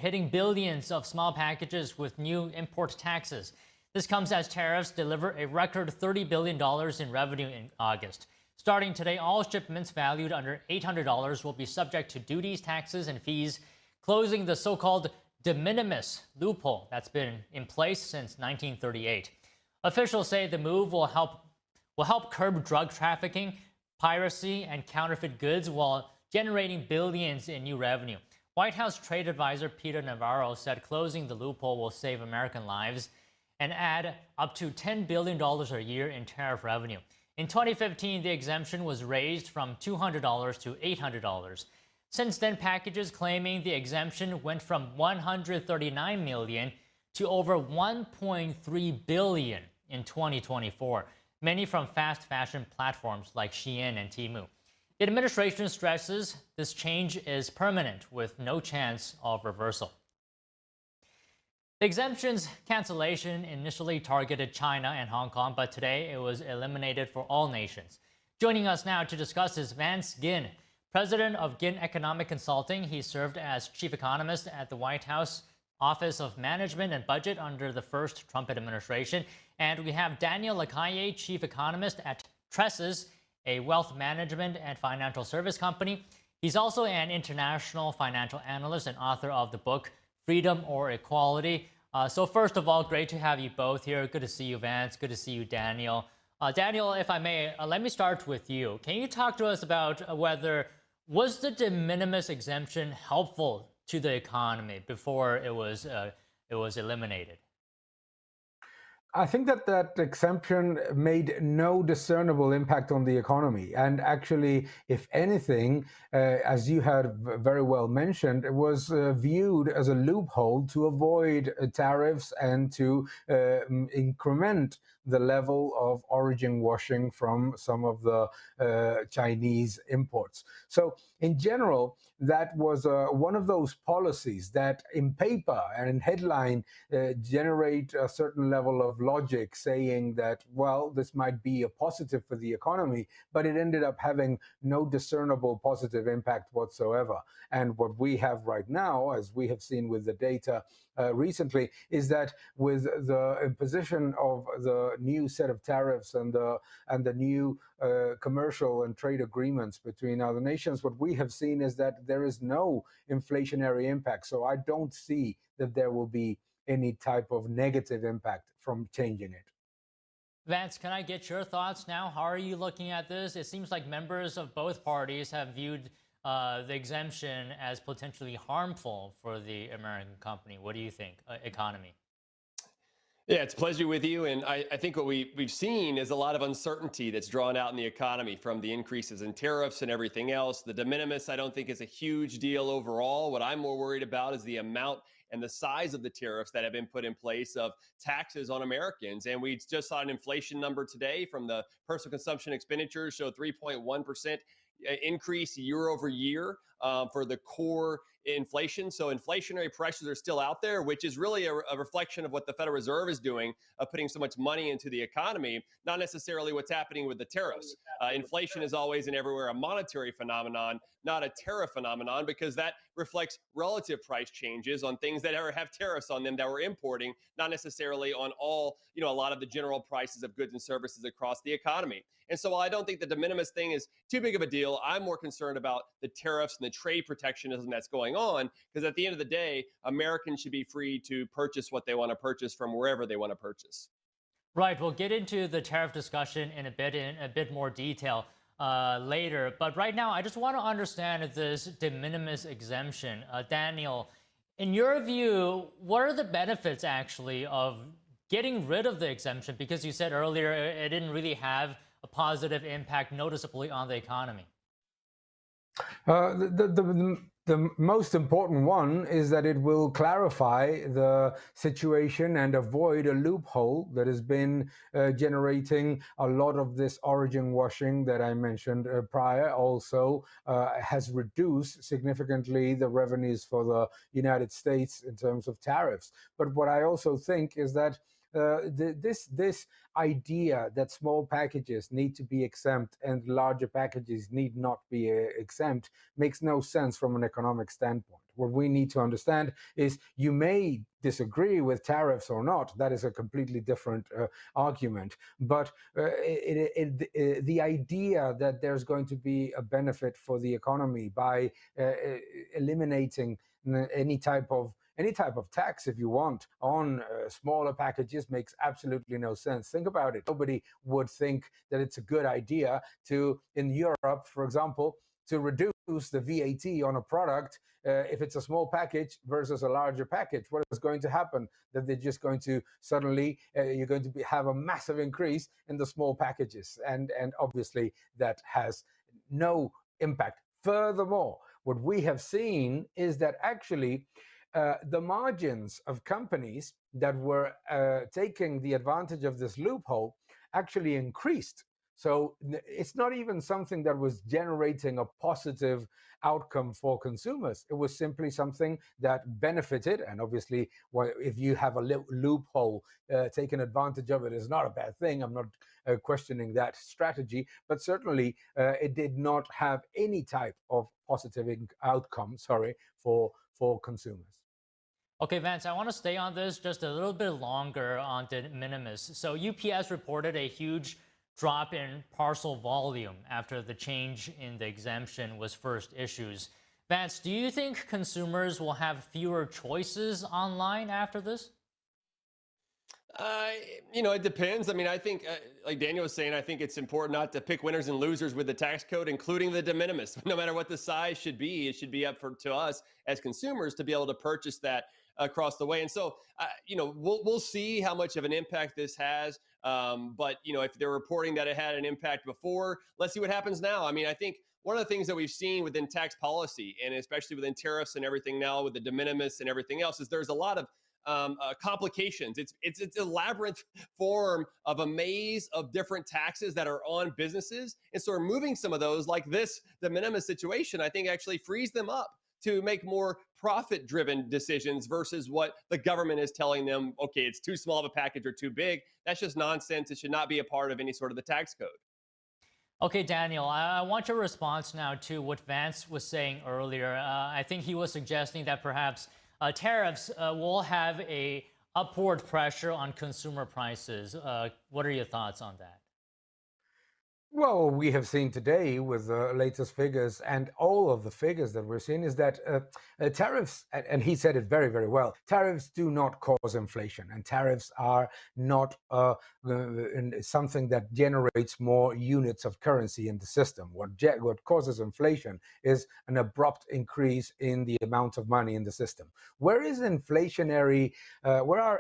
hitting billions of small packages with new import taxes. This comes as tariffs deliver a record $30 billion in revenue in August. Starting today, all shipments valued under $800 will be subject to duties, taxes, and fees, closing the so-called de minimis loophole that's been in place since 1938. Officials say the move will help curb drug trafficking, piracy, and counterfeit goods while generating billions in new revenue. White House trade advisor Peter Navarro said closing the loophole will save American lives and add up to $10 billion a year in tariff revenue. In 2015, the exemption was raised from $200 to $800. Since then, packages claiming the exemption went from 139 million to over 1.3 billion in 2024, many from fast fashion platforms like Shein and Temu. The administration stresses this change is permanent with no chance of reversal. The exemption's cancellation initially targeted China and Hong Kong, but today it was eliminated for all nations. Joining us now to discuss is Vance Ginn, president of Ginn Economic Consulting. He served as chief economist at the White House Office of Management and Budget under the first Trump administration. And we have Daniel Lacaille, chief economist at Tresses, a wealth management and financial service company. He's also an international financial analyst and author of the book Freedom or Equality. So first of all, great to have you both here. Good to see you, Vance. Good to see you, Daniel. Daniel, if I may, let me start with you. Can you talk to us about whether was the de minimis exemption helpful to the economy before it was eliminated? I think that exemption made no discernible impact on the economy. And actually, if anything, as you had very well mentioned, it was viewed as a loophole to avoid tariffs and to increment the level of origin washing from some of the Chinese imports. So in general, that was one of those policies that in paper and in headline generate a certain level of logic saying that, well, this might be a positive for the economy, but it ended up having no discernible positive impact whatsoever. And what we have right now, as we have seen with the data recently, is that with the imposition of the new set of tariffs and the new commercial and trade agreements between other nations, what we have seen is that there is no inflationary impact. So I don't see that there will be any type of negative impact from changing it. Vance, can I get your thoughts now? How are you looking at this? It seems like members of both parties have viewed the exemption as potentially harmful for the American company. What do you think, economy? Yeah, it's a pleasure with you. And I think what we've seen is a lot of uncertainty that's drawn out in the economy from the increases in tariffs and everything else. The de minimis, I don't think, is a huge deal overall. What I'm more worried about is the amount and the size of the tariffs that have been put in place of taxes on Americans. And we just saw an inflation number today from the personal consumption expenditures, showed 3.1% increase year over year for the core inflation. So inflationary pressures are still out there, which is really a reflection of what the Federal Reserve is doing, putting so much money into the economy, not necessarily what's happening with the tariffs. Inflation is always and everywhere a monetary phenomenon, not a tariff phenomenon, because that reflects relative price changes on things that have tariffs on them that we're importing, not necessarily on all, a lot of the general prices of goods and services across the economy. And so while I don't think the de minimis thing is too big of a deal, I'm more concerned about the tariffs and the trade protectionism that's going on, because at the end of the day, Americans should be free to purchase what they want to purchase from wherever they want to purchase. Right. We'll get into the tariff discussion in a bit more detail later. But right now, I just want to understand this de minimis exemption. Daniel, in your view, what are the benefits actually of getting rid of the exemption? Because you said earlier it didn't really have a positive impact noticeably on the economy. The most important one is that it will clarify the situation and avoid a loophole that has been generating a lot of this origin washing that I mentioned prior. Also has reduced significantly the revenues for the United States in terms of tariffs. But what I also think is that This idea that small packages need to be exempt and larger packages need not be exempt makes no sense from an economic standpoint. What we need to understand is you may disagree with tariffs or not. That is a completely different argument. But the idea that there's going to be a benefit for the economy by eliminating any type of tax, if you want, on smaller packages makes absolutely no sense. Think about it. Nobody would think that it's a good idea to, in Europe, for example, to reduce the VAT on a product if it's a small package versus a larger package. What is going to happen? That they're just going to suddenly, you're going to have a massive increase in the small packages. And obviously that has no impact. Furthermore, what we have seen is that actually the margins of companies that were taking the advantage of this loophole actually increased. So it's not even something that was generating a positive outcome for consumers. It was simply something that benefited. And obviously, if you have a loophole, taking advantage of it is not a bad thing. I'm not questioning that strategy, but certainly it did not have any type of positive outcome, for consumers. Okay, Vance, I want to stay on this just a little bit longer on de minimis. So UPS reported a huge drop in parcel volume after the change in the exemption was first issued. Vance, do you think consumers will have fewer choices online after this? It depends. I mean, I think, like Daniel was saying, I think it's important not to pick winners and losers with the tax code, including the de minimis. No matter what the size should be, it should be up to us as consumers to be able to purchase that across the way. And so, we'll see how much of an impact this has. But, if they're reporting that it had an impact before, let's see what happens now. I mean, I think one of the things that we've seen within tax policy, and especially within tariffs and everything now with the de minimis and everything else, is there's a lot of complications. It's a labyrinth form of a maze of different taxes that are on businesses. And so removing some of those, like this de minimis situation, I think actually frees them up to make more profit-driven decisions versus what the government is telling them, okay, it's too small of a package or too big. That's just nonsense. It should not be a part of any sort of the tax code. Okay, Daniel, I want your response now to what Vance was saying earlier. I think he was suggesting that perhaps tariffs will have a upward pressure on consumer prices. What are your thoughts on that? Well, we have seen today with the latest figures and all of the figures that we're seeing is that tariffs, and he said it very, very well, tariffs do not cause inflation, and tariffs are not something that generates more units of currency in the system. What causes inflation is an abrupt increase in the amount of money in the system. Where are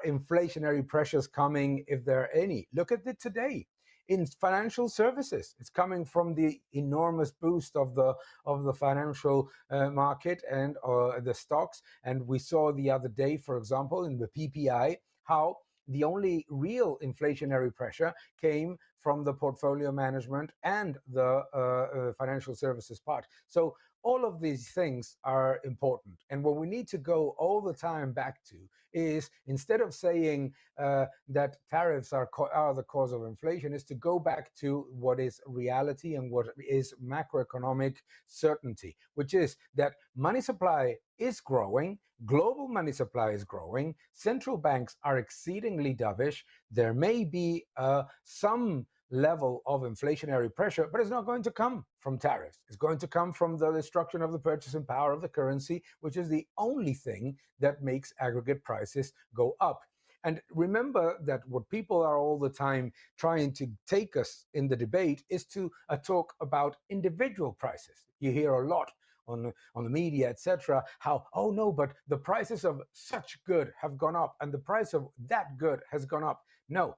inflationary pressures coming, if there are any? Look at it today. In financial services, it's coming from the enormous boost of the financial market and the stocks. And we saw the other day, for example, in the PPI, how the only real inflationary pressure came from the portfolio management and the financial services part. So all of these things are important. And what we need to go all the time back to is, instead of saying that tariffs are the cause of inflation, is to go back to what is reality and what is macroeconomic certainty, which is that money supply is growing, global money supply is growing, central banks are exceedingly dovish, there may be some level of inflationary pressure, but it's not going to come from tariffs. It's going to come from the destruction of the purchasing power of the currency, which is the only thing that makes aggregate prices go up. And remember that what people are all the time trying to take us in the debate is to talk about individual prices. You hear a lot on the media, etc., how, oh no, but the prices of such good have gone up and the price of that good has gone up. No.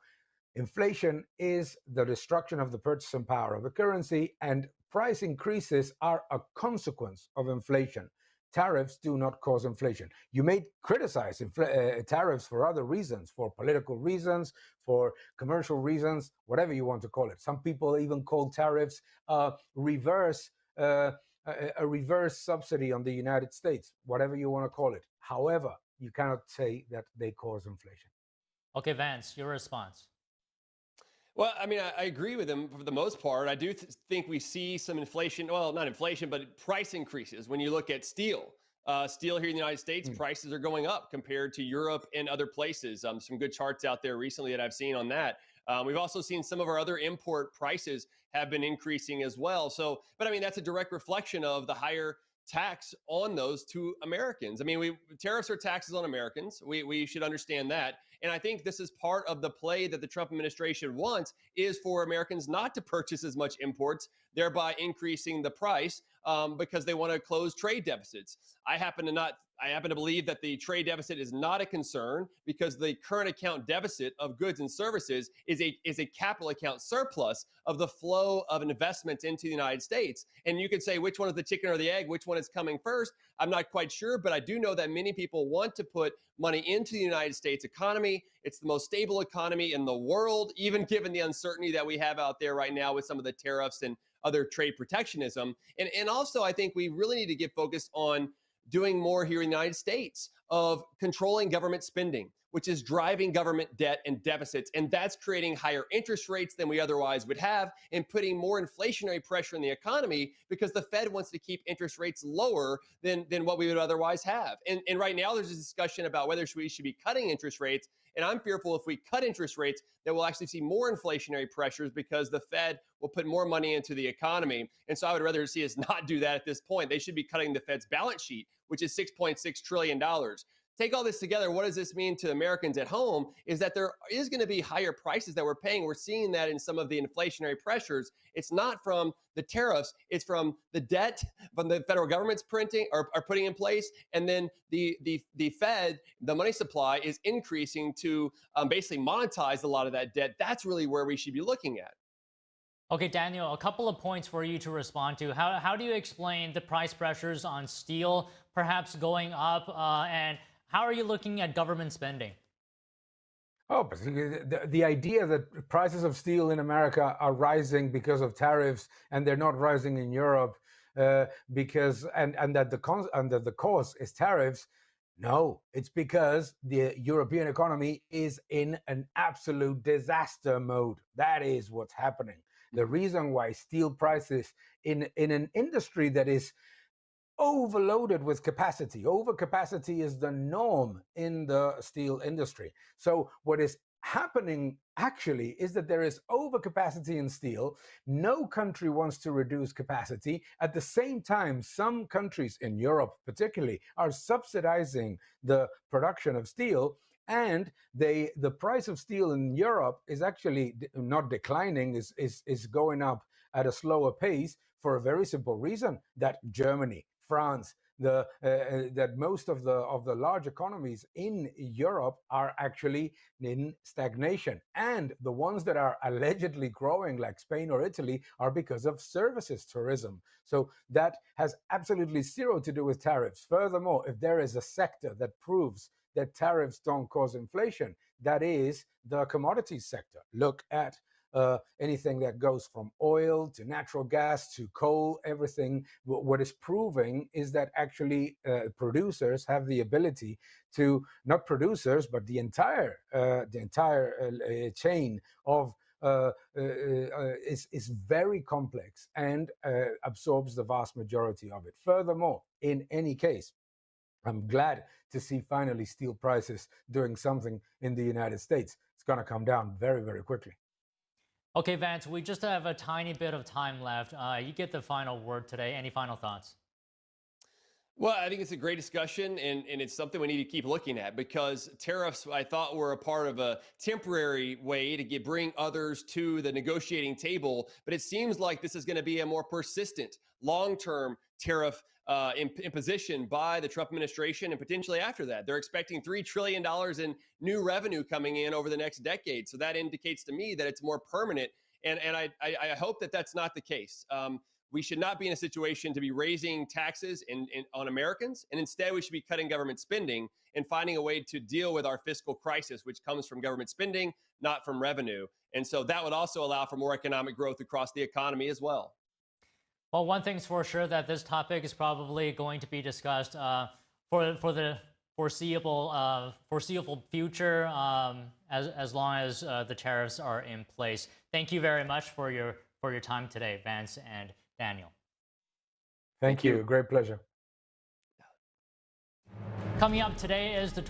Inflation is the destruction of the purchasing power of the currency, and price increases are a consequence of inflation. Tariffs do not cause inflation. You may criticize tariffs for other reasons, for political reasons, for commercial reasons, whatever you want to call it. Some people even call tariffs a reverse subsidy on the United States, whatever you want to call it. However, you cannot say that they cause inflation. Okay, Vance, your response. Well, I mean, I agree with him for the most part. I do think we see some inflation. Well, not inflation, but price increases when you look at steel. Steel here in the United States, prices are going up compared to Europe and other places. Some good charts out there recently that I've seen on that. We've also seen some of our other import prices have been increasing as well. So, but I mean, that's a direct reflection of the higher tax on those to Americans. I mean, tariffs are taxes on Americans. We should understand that. And I think this is part of the play that the Trump administration wants, is for Americans not to purchase as much imports, thereby increasing the price because they want to close trade deficits. I happen to believe that the trade deficit is not a concern because the current account deficit of goods and services is a capital account surplus of the flow of investments into the United States. And you could say, which one is the chicken or the egg? Which one is coming first? I'm not quite sure, but I do know that many people want to put money into the United States economy. It's the most stable economy in the world, even given the uncertainty that we have out there right now with some of the tariffs and other trade protectionism. And also, I think we really need to get focused on doing more here in the United States of controlling government spending, which is driving government debt and deficits. And that's creating higher interest rates than we otherwise would have and putting more inflationary pressure in the economy because the Fed wants to keep interest rates lower than what we would otherwise have. And right now there's a discussion about whether we should be cutting interest rates. And I'm fearful if we cut interest rates, that we'll actually see more inflationary pressures because the Fed will put more money into the economy. And so I would rather see us not do that at this point. They should be cutting the Fed's balance sheet, which is $6.6 trillion. Take all this together, what does this mean to Americans at home is that there is going to be higher prices that we're paying. We're seeing that in some of the inflationary pressures. It's not from the tariffs, it's from the debt from the federal government's printing or putting in place. And then the Fed, the money supply is increasing to basically monetize a lot of that debt. That's really where we should be looking at. Okay, Daniel, a couple of points for you to respond to. How do you explain the price pressures on steel perhaps going up and how are you looking at government spending? Oh, but the idea that prices of steel in America are rising because of tariffs and they're not rising in Europe because that the cause is tariffs. No, it's because the European economy is in an absolute disaster mode. That is what's happening. The reason why steel prices in an industry that is overloaded with capacity. Overcapacity is the norm in the steel industry. So what is happening actually is that there is overcapacity in steel. No country wants to reduce capacity. At the same time, some countries in Europe particularly are subsidizing the production of steel, and the price of steel in Europe is actually not declining, is going up at a slower pace for a very simple reason, that Germany, France, that most of the large economies in Europe are actually in stagnation, and the ones that are allegedly growing, like Spain or Italy, are because of services tourism. So that has absolutely zero to do with tariffs. Furthermore, if there is a sector that proves that tariffs don't cause inflation, that is the commodities sector. Look at anything that goes from oil to natural gas to coal, everything. What is proving is that actually producers have the ability to, not producers, but the entire chain of is very complex and absorbs the vast majority of it. Furthermore, in any case, I'm glad to see finally steel prices doing something in the United States. It's going to come down very, very quickly. Okay, Vance, we just have a tiny bit of time left. You get the final word today. Any final thoughts? Well, I think it's a great discussion, and it's something we need to keep looking at because tariffs, I thought, were a part of a temporary way to bring others to the negotiating table. But it seems like this is going to be a more persistent, long-term tariff imposition by the Trump administration and potentially after that. They're expecting $3 trillion in new revenue coming in over the next decade. So that indicates to me that it's more permanent. And I hope that that's not the case. We should not be in a situation to be raising taxes on Americans. And instead, we should be cutting government spending and finding a way to deal with our fiscal crisis, which comes from government spending, not from revenue. And so that would also allow for more economic growth across the economy as well. Well, one thing's for sure, that this topic is probably going to be discussed for the foreseeable future as long as the tariffs are in place. Thank you very much for your time today, Vance and Daniel. Thank you. Great pleasure. Coming up today is the